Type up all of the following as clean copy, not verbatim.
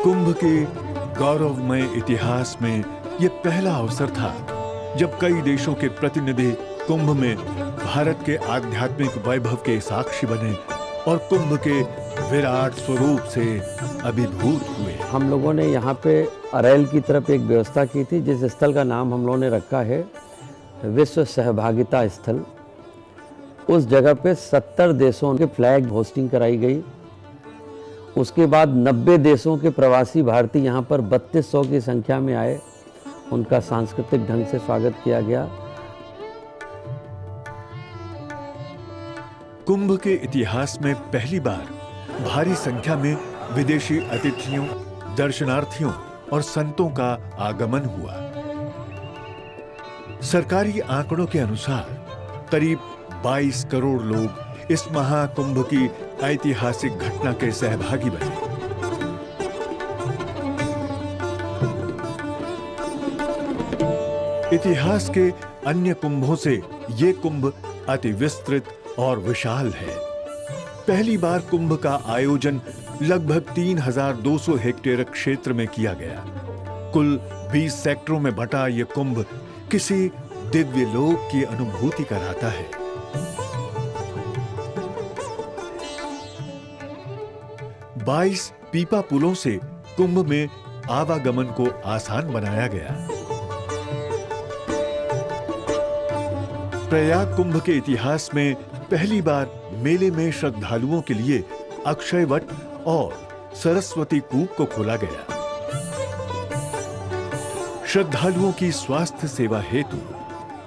कुंभ के गौरवमय इतिहास में ये पहला अवसर था जब कई देशों के प्रतिनिधि कुंभ में भारत के आध्यात्मिक वैभव के साक्षी बने और कुंभ के विराट स्वरूप से अभिभूत हुए। हम लोगों ने यहाँ पे अरैल की तरफ एक व्यवस्था की थी, जिस स्थल का नाम हम लोगों ने रखा है विश्व सहभागिता स्थल। उस जगह पे 70 देशों के फ्लैग होस्टिंग कराई गई। उसके बाद 90 देशों के प्रवासी भारतीय यहाँ पर 3200 की संख्या में आए। उनका सांस्कृतिक ढंग से स्वागत किया गया। कुंभ के इतिहास में पहली बार भारी संख्या में विदेशी अतिथियों, दर्शनार्थियों और संतों का आगमन हुआ। सरकारी आंकड़ों के अनुसार करीब 22 करोड़ लोग इस महाकुंभ की ऐतिहासिक घटना के सहभागी बने। इतिहास के अन्य कुंभों से ये कुंभ अति विस्तृत और विशाल है। पहली बार कुंभ का आयोजन लगभग 3200 हेक्टेयर क्षेत्र में किया गया। कुल 20 सेक्टरों में बंटा ये कुंभ किसी दिव्य लोक की अनुभूति कराता है। बाईस पीपा पुलों से कुंभ में आवागमन को आसान बनाया गया। प्रयाग कुंभ के इतिहास में पहली बार मेले में श्रद्धालुओं के लिए अक्षय वट और सरस्वती कूप को खोला गया। श्रद्धालुओं की स्वास्थ्य सेवा हेतु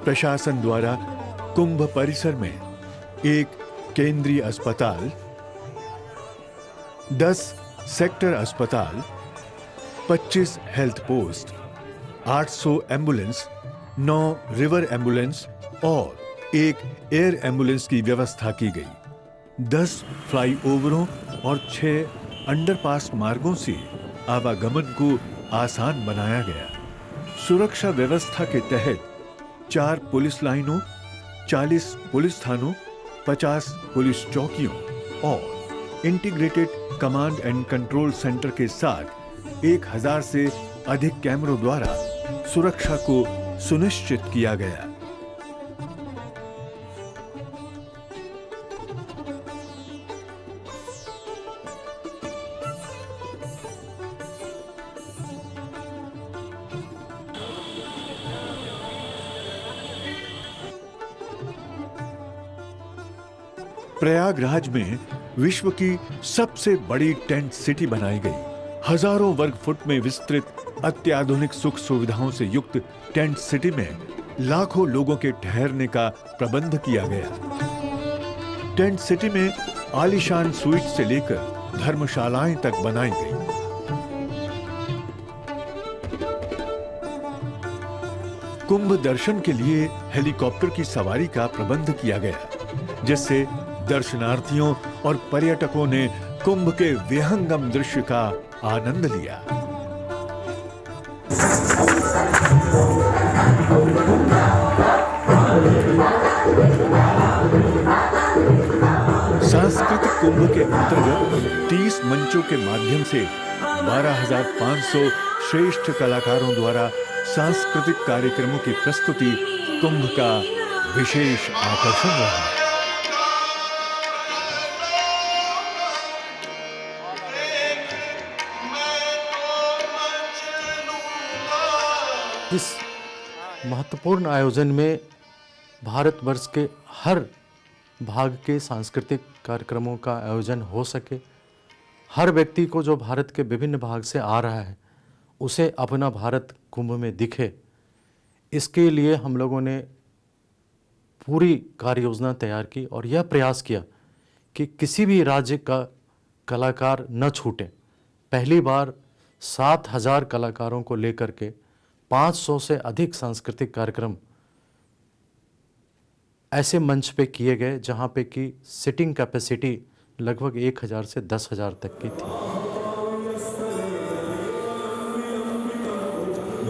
प्रशासन द्वारा कुंभ परिसर में एक केंद्रीय अस्पताल, 10 सेक्टर अस्पताल, 25 health post, 800 ambulance, 9 river ambulance और एक एयर एम्बुलेंस की व्यवस्था की गई। 10 फ्लाईओवरों और 6 अंडरपास मार्गों से आवागमन को आसान बनाया गया। सुरक्षा व्यवस्था के तहत 4 पुलिस लाइनों, 40 पुलिस थानों, 50 पुलिस चौकियों और integrated command and control centre के साथ 1000 से अधिक कैमरों द्वारा सुरक्षा को सुनिश्चित किया गया। प्रयागराज में विश्व की सबसे बड़ी टेंट सिटी बनाई गई। हजारों वर्ग फुट में विस्तृत अत्याधुनिक सुख सुविधाओं से युक्त टेंट सिटी में लाखों लोगों के ठहरने का प्रबंध किया गया। टेंट सिटी में आलीशान स्वीट से लेकर धर्मशालाएं तक बनाई गई। कुंभ दर्शन के लिए हेलीकॉप्टर की सवारी का प्रबंध किया गया, जिससे दर्शनार्थियों और पर्यटकों ने कुंभ के विहंगम दृश्य का आनंद लिया। सांस्कृतिक कुंभ के अंतर्गत 30 मंचों के माध्यम से 12,500 श्रेष्ठ कलाकारों द्वारा सांस्कृतिक कार्यक्रमों की प्रस्तुति कुंभ का विशेष आकर्षण रहा। इस महत्वपूर्ण आयोजन में भारतवर्ष के हर भाग के सांस्कृतिक कार्यक्रमों का आयोजन हो सके, हर व्यक्ति को जो भारत के विभिन्न भाग से आ रहा है उसे अपना भारत कुंभ में दिखे, इसके लिए हम लोगों ने पूरी कार्य योजना तैयार की और यह प्रयास किया कि किसी भी राज्य का कलाकार न छूटे। पहली बार 7,000 कलाकारों को लेकर के 500 से अधिक सांस्कृतिक कार्यक्रम ऐसे मंच पे किए गए जहां पे कि सिटिंग कैपेसिटी लगभग 1,000 से 10,000 तक की थी।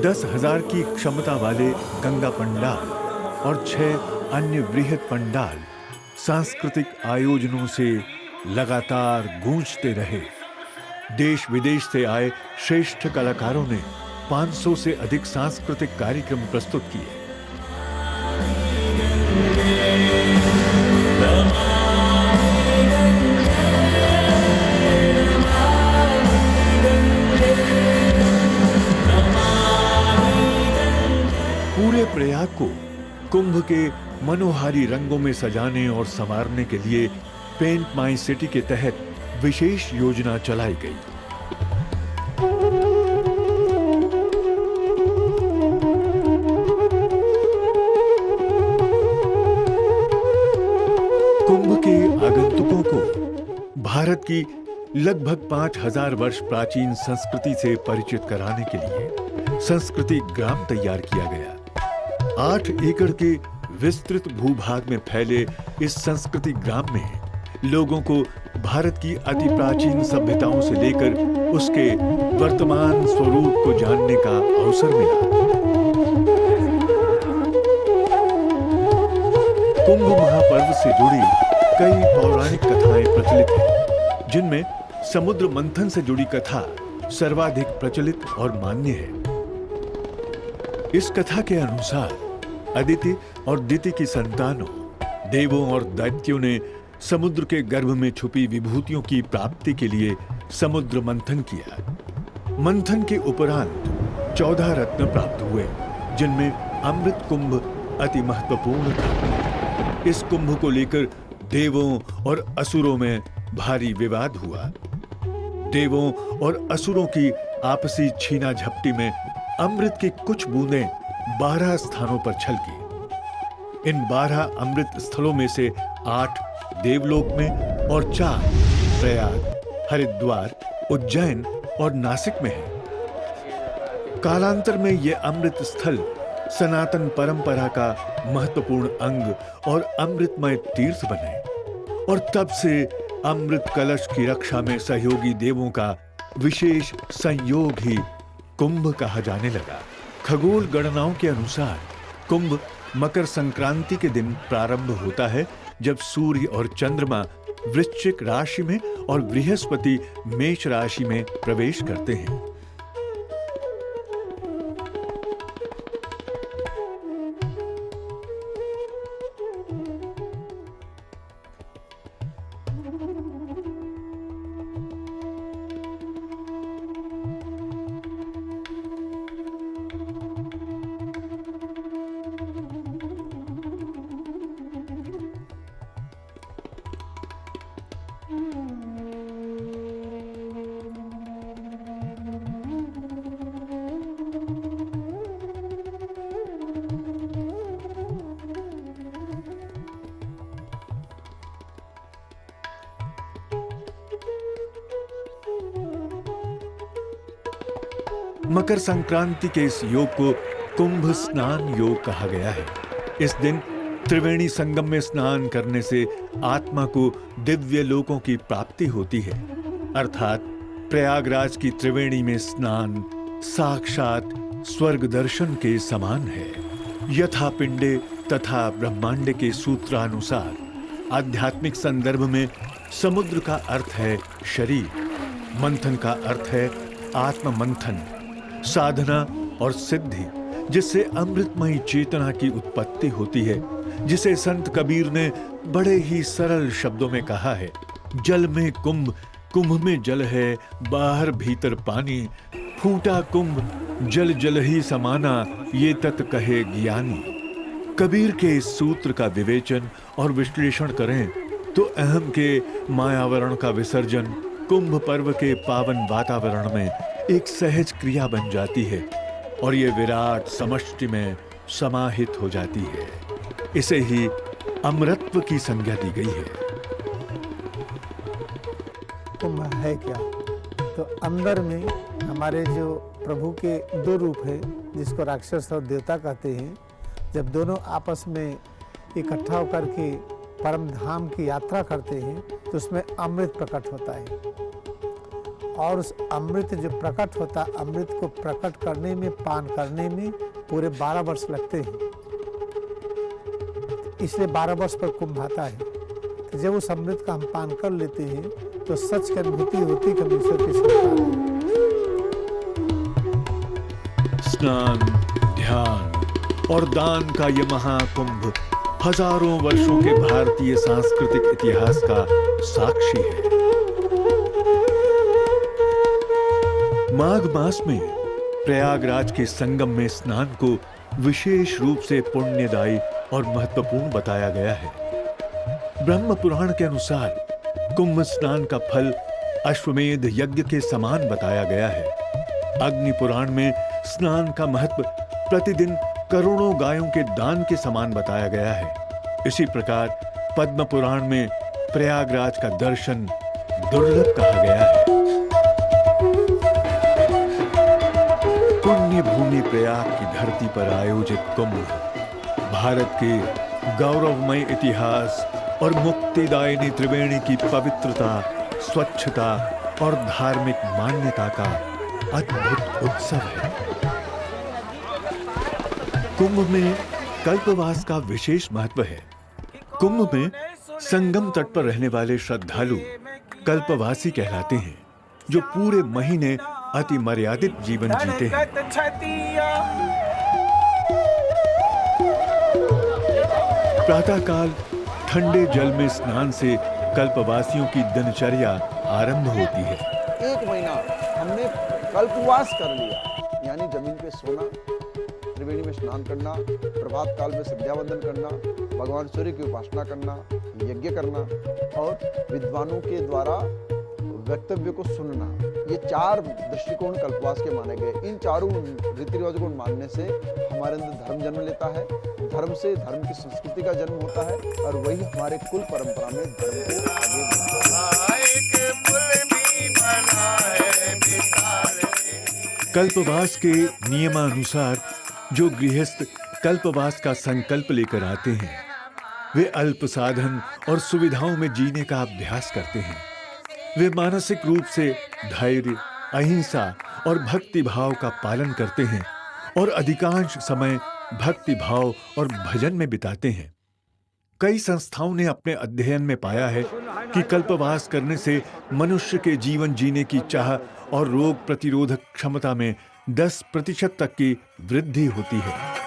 10,000 की क्षमता वाले गंगा पंडाल और 6 अन्य बृहद पंडाल सांस्कृतिक आयोजनों से लगातार गूंजते रहे। देश विदेश से आए श्रेष्ठ कलाकारों ने 500 से अधिक सांस्कृतिक कार्यक्रम प्रस्तुत किए। पूरे प्रयाग को कुंभ के मनोहारी रंगों में सजाने और संवारने के लिए पेंट माई सिटी के तहत विशेष योजना चलाई गई। कुंभ के आगंतुकों को भारत की लगभग 5000 वर्ष प्राचीन संस्कृति से परिचित कराने के लिए संस्कृति ग्राम तैयार किया गया। 8 एकड़ के विस्तृत भूभाग में फैले इस संस्कृति ग्राम में लोगों को भारत की अति प्राचीन सभ्यताओं से लेकर उसके वर्तमान स्वरूप को जानने का अवसर मिला। कुंभ महापर्व से जुड़ी कई पौराणिक कथाएं प्रचलित हैं, जिनमें समुद्र मंथन से जुड़ी कथा सर्वाधिक प्रचलित और मान्य है। इस कथा के अनुसार अदिति और दिति की संतानों देवों और दैत्यों ने समुद्र के गर्भ में छुपी विभूतियों की प्राप्ति के लिए समुद्र मंथन किया। मंथन के उपरांत 14 रत्न प्राप्त हुए, जिनमें अमृत कुंभ अति महत्वपूर्ण था। इस कुंभ को लेकर देवों और असुरों में भारी विवाद हुआ। देवों और असुरों की आपसी छीना झपटी में अमृत की कुछ बूंदें 12 स्थानों पर छलकी। इन 12 अमृत स्थलों में से 8 देवलोक में और 4 प्रयाग, हरिद्वार, उज्जैन और नासिक में है। कालांतर में ये अमृत स्थल सनातन परंपरा का महत्वपूर्ण अंग और अमृतमय तीर्थ बने और तब से अमृत कलश की रक्षा में सहयोगी देवों का विशेष संयोग ही कुंभ कहा जाने लगा। खगोल गणनाओं के अनुसार कुंभ मकर संक्रांति के दिन प्रारंभ होता है, जब सूर्य और चंद्रमा वृश्चिक राशि में और बृहस्पति मेष राशि में प्रवेश करते हैं। मकर संक्रांति के इस योग को कुंभ स्नान योग कहा गया है। इस दिन त्रिवेणी संगम में स्नान करने से आत्मा को दिव्य लोकों की प्राप्ति होती है, अर्थात प्रयागराज की त्रिवेणी में स्नान साक्षात स्वर्ग दर्शन के समान है। यथा पिंडे तथा ब्रह्मांड के सूत्रानुसार आध्यात्मिक संदर्भ में समुद्र का अर्थ है शरीर, मंथन का अर्थ है आत्म मंथन, साधना और सिद्धि, जिससे अमृतमयी चेतना की उत्पत्ति होती है, जिसे संत कबीर ने बड़े ही सरल शब्दों में कहा है, जल में कुंभ, कुंभ में जल है, बाहर भीतर पानी, फूटा कुंभ जल जल ही समाना, ये तत् कहे ज्ञानी। कबीर के इस सूत्र का विवेचन और विश्लेषण करें तो अहम के मायावरण का विसर्जन कुंभ पर्व के पावन वातावरण में एक सहज क्रिया बन जाती है और ये विराट समष्टि में समाहित हो जाती है। इसे ही अमरत्व की संज्ञा दी गई है। कुंभ है क्या? तो अंदर में हमारे जो प्रभु के 2 रूप है, जिसको राक्षस और देवता कहते हैं, जब दोनों आपस में इकट्ठा होकर के परम धाम की यात्रा करते हैं तो उसमें अमृत प्रकट होता है और उस अमृत जो प्रकट होता, अमृत को प्रकट करने में, पान करने में पूरे 12 वर्ष लगते हैं, इसलिए 12 वर्ष पर कुंभ आता है। तो जब उस अमृत का हम पान कर लेते हैं तो तो सच की अनुभूति होती कि हम ईश्वर के संतान हैं। स्नान, ध्यान और दान का ये महाकुंभ हजारों वर्षों के भारतीय सांस्कृतिक इतिहास का साक्षी है। माघ मास में प्रयागराज के संगम में स्नान को विशेष रूप से पुण्यदायी और महत्वपूर्ण बताया गया है। ब्रह्म पुराण के अनुसार कुंभ स्नान का फल अश्वमेध यज्ञ के समान बताया गया है। अग्नि पुराण में स्नान का महत्व प्रतिदिन करोड़ों गायों के दान के समान बताया गया है। इसी प्रकार पद्म पुराण में प्रयागराज का दर्शन दुर्लभ कहा गया है। पुण्य भूमि प्रयाग की धरती पर आयोजित कुंभ भारत के गौरवमय इतिहास और मुक्तिदायिनी त्रिवेणी की पवित्रता, स्वच्छता और धार्मिक मान्यता का अद्भुत उत्सव है। कुंभ में कल्पवास का विशेष महत्व है। कुंभ में संगम तट पर रहने वाले श्रद्धालु कल्पवासी कहलाते हैं, जो पूरे महीने अति मर्यादित जीवन जीते हैं। प्रातःकाल ठंडे जल में स्नान से कल्पवासियों की दिनचर्या आरंभ होती है। एक महीना हमने कल्पवास कर लिया, यानी जमीन पे सोना, त्रिवेणी में स्नान करना, प्रभात काल में संध्या वंदन करना, भगवान सूर्य की उपासना करना, यज्ञ करना और विद्वानों के द्वारा वक्तव्य को सुनना। ये 4 दृष्टिकोण कल्पवास के माने गए। इन चारों रीति रिवाजों को मानने से हमारे अंदर धर्म जन्म लेता है, धर्म से धर्म की संस्कृति का जन्म होता है और वही हमारे कुल परंपरा में धर्म को आगे बढ़ाता है। कल्पवास के नियमानुसार जो गृहस्थ कल्पवास का संकल्प लेकर आते हैं, वे अल्प साधन और सुविधाओं में जीने का अभ्यास करते हैं। वे मानसिक रूप से धैर्य, अहिंसा और भक्ति भाव का पालन करते हैं और अधिकांश समय भक्ति भाव और भजन में बिताते हैं। कई संस्थाओं ने अपने अध्ययन में पाया है कि कल्पवास करने से मनुष्य के जीवन जीने की चाह और रोग प्रतिरोधक क्षमता में 10% तक की वृद्धि होती है।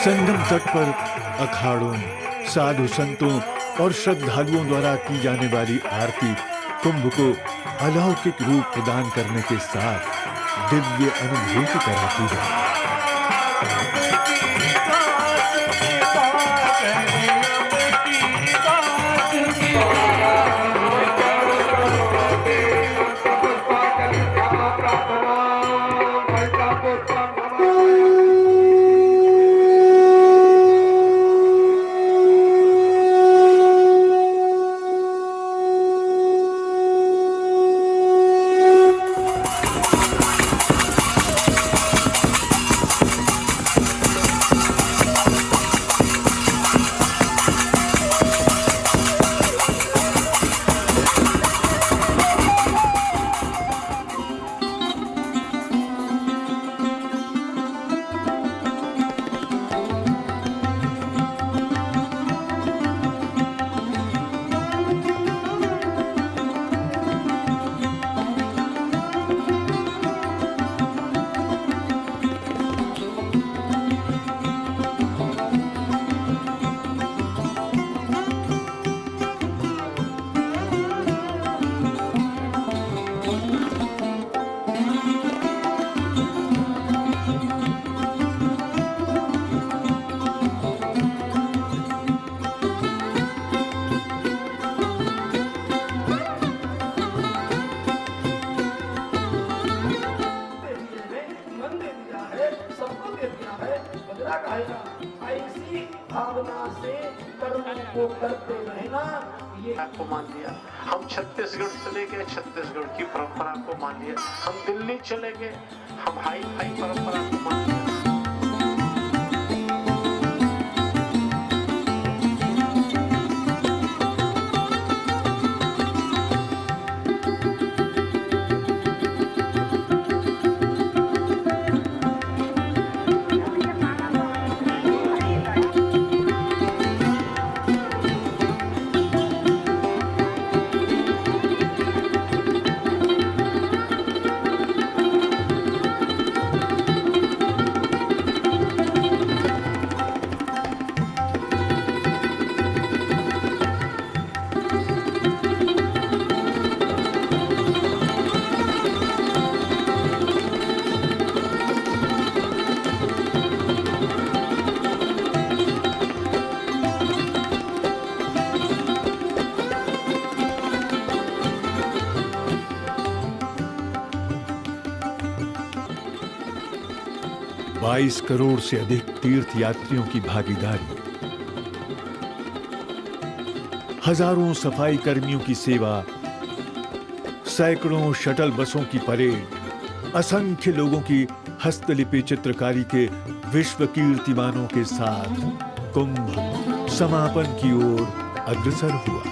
संगम तट पर अखाड़ों, साधु संतों और श्रद्धालुओं द्वारा की जाने वाली आरती कुंभ को अलौकिक रूप प्रदान करने के साथ दिव्य अनुभूति कराती है। को मान लिया, हम छत्तीसगढ़ चले गए, छत्तीसगढ़ की परंपरा को मान लिया, हम दिल्ली चले गए, हम हाई फाई परंपरा को मान लिया। 22 करोड़ से अधिक तीर्थ यात्रियों की भागीदारी, हजारों सफाई कर्मियों की सेवा, सैकड़ों शटल बसों की परेड, असंख्य लोगों की हस्तलिपि चित्रकारी के विश्व कीर्तिमानों के साथ कुंभ समापन की ओर अग्रसर हुआ।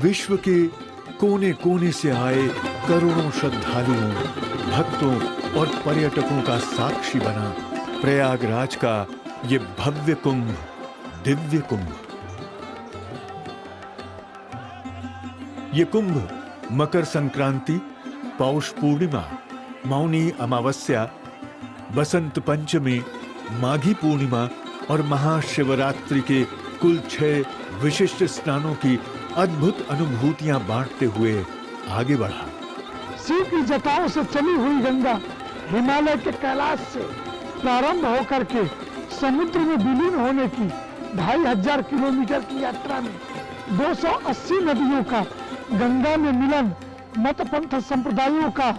विश्व के कोने कोने से आए करोड़ों श्रद्धालुओं, भक्तों और पर्यटकों का साक्षी बना प्रयागराज का ये भव्य कुंभ, दिव्य कुंभ। ये कुंभ मकर संक्रांति, पौष पूर्णिमा, मौनी अमावस्या, बसंत पंचमी, माघी पूर्णिमा और महाशिवरात्रि के कुल 6 विशिष्ट स्नानों की अद्भुत अनुभूतियां बांटते हुए आगे बढ़ा। शिव की जटाओं से चली हुई गंगा हिमालय के कैलाश से प्रारंभ होकर के समुद्र में विलीन होने की 2500 किलोमीटर की यात्रा में 280 नदियों का गंगा में मिलन, मत पंथ संप्रदायों का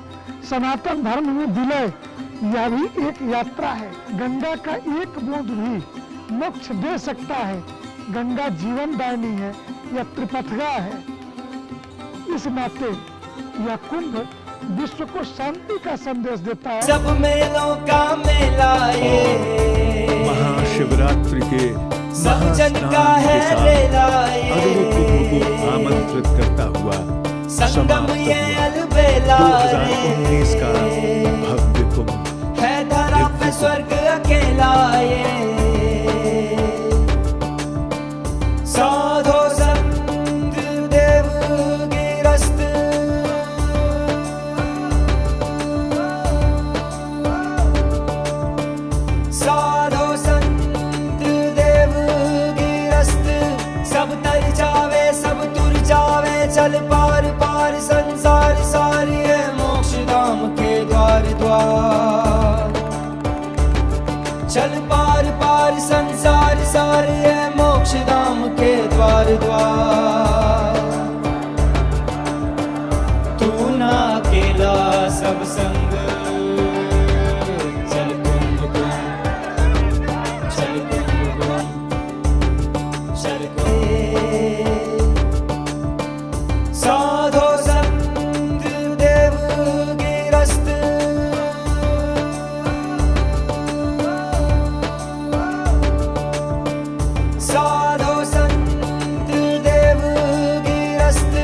सनातन धर्म में विलय, यह भी एक यात्रा है। गंगा का एक बूंद भी मोक्ष दे सकता है। गंगा जीवन दायिनी है, यह त्रिपथगा है। इस नाते यह कुंभ विश्व को शांति का संदेश देता है। सब मेलों का मेला ये महाशिवरात्रि के सब जन का है रेला ये अगले कुंभ को आमंत्रित करता हुआ संगम समाप्त ये हुआ अलबेला 2019 का भव्य कुंभ। है धरा पे स्वर्ग अकेला ये साधो संत देव गिरस्त साधो संत देव गिरस्त सब तर जावे सब तुर जावे चल पार पार संसार सारी है मोक्ष धाम के द्वार द्वार चल पार पार संसार सारी है मोक्ष धाम के द्वार द्वार तू ना अकेला सब संग चल कुंभ कुंभ चल कुंभ कुंभ चल कुंभ साधो संत देव गिरस्त साधो संत देव गिरस्त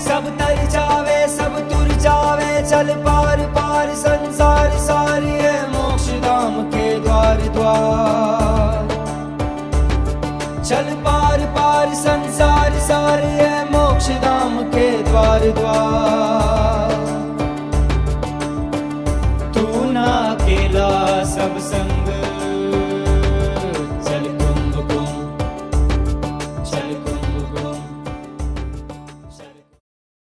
सब तर जावे सब तुर जावे चल पार पार संसार सारी है मोक्ष धाम के द्वार द्वार चल पार पार संसार सारी है मोक्ष धाम के द्वार द्वार